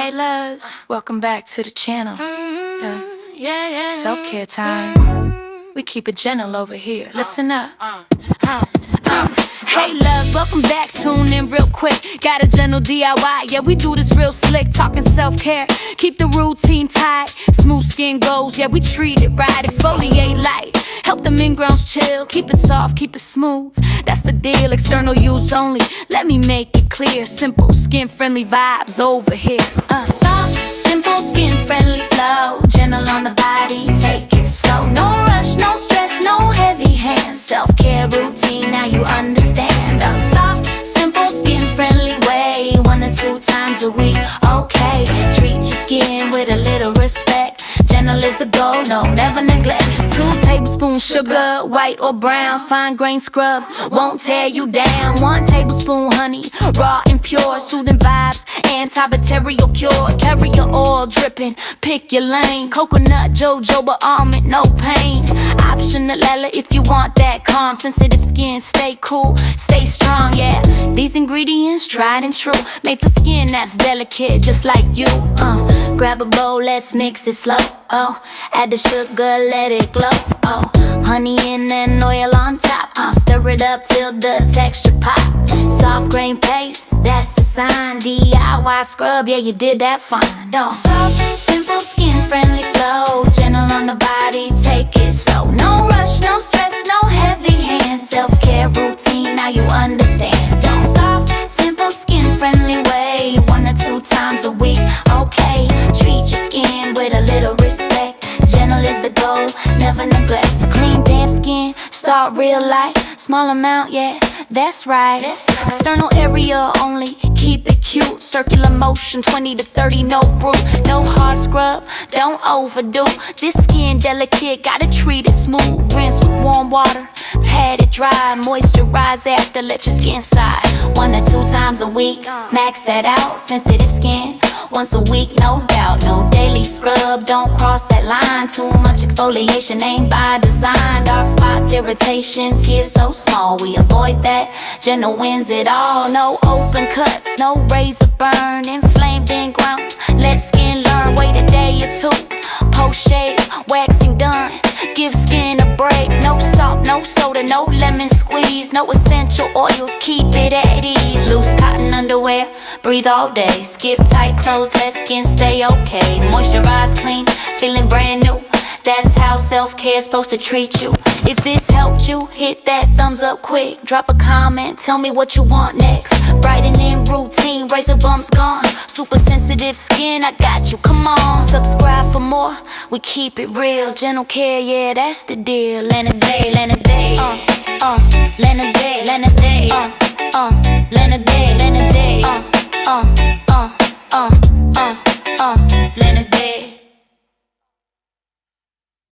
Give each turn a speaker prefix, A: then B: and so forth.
A: Hey loves, welcome back to the channel. Self-care time. We keep it gentle over here. Listen up. Hey loves, welcome back. Tune in real quick. Got a gentle DIY. Yeah, we do this real slick. Talking self-care. Keep the routine tight. Smooth skin goals. Yeah, we treat it right. Exfoliate light. Help the ingrowns chill. Keep it soft, keep it smooth. That's the deal. External use only. Let me make it clear. Simple, skin-friendly vibes over here. Soft, simple, skin-friendly flow. Gentle on the body. Take it slow. No rush, no stress, no heavy hands. Self-care routine. Now you understand. Soft, simple, skin-friendly way. 1 or 2 times a week. Okay. Treat your skin with a little respect. Gentle is the goal, no, never neglect. 2 tablespoons sugar, white or brown. Fine grain scrub, won't tear you down. 1 tablespoon honey, raw and pure. Soothing vibes, antibacterial cure. Carry your oil dripping, pick your lane. Coconut, jojoba, almond, no pain. Optional Ella if you want that calm. Sensitive skin, stay cool, stay strong, yeah. These ingredients, tried and true. Made for skin that's delicate, just like you. Grab a bowl, let's mix it slow. Add the sugar, let it glow. Honey and then oil on top. Stir it up till the texture pop. Soft grain paste, that's the sign. DIY scrub, yeah, you did that fine. Soft, simple, skin-friendly flow. Gentle on the body, take it slow. No rush, no stress, no heavy hands. Self-care routine, now you understand. Soft, simple, skin-friendly way. 1 or 2 times a week, okay. Treat your skin with a little respect. Gentle is the goal, never neglect. Clean, damp skin, start real light. Small amount, yeah, that's right. External area only, keep it cute. Circular motion, 20 to 30, no brew. No hard scrub, don't overdo. This skin delicate, gotta treat it smooth. Rinse with warm water, pat it dry. Moisturize after, let your skin side. 1 or 2 times a week, max that out. Sensitive skin, once a week, no doubt. No daily scrub, don't cross that line. Too much exfoliation ain't by design. Dark spots, irritation, tears so small. We avoid that, gentle wins it all. No open cuts, no razor burn. Inflamed ingrowns, let skin learn. Wait a day or 2, post shave, waxing done. Give skin a break, no salt, no soda, no lemon squeeze. No essential oils, keep it at ease. Loose cotton underwear, breathe all day. Skip tight clothes, let skin stay okay. Moisturize clean, feeling brand new. That's how self-care's supposed to treat you. If this helped you, hit that thumbs up quick. Drop a comment, tell me what you want next. Brightening routine, razor bumps gone. Super sensitive skin, I got you, come on. Subscribe for more, we keep it real. Gentle care, yeah, that's the deal. Lenaday, Lenaday, Lenaday, Lenaday, Lenaday, Lenaday, Lenaday.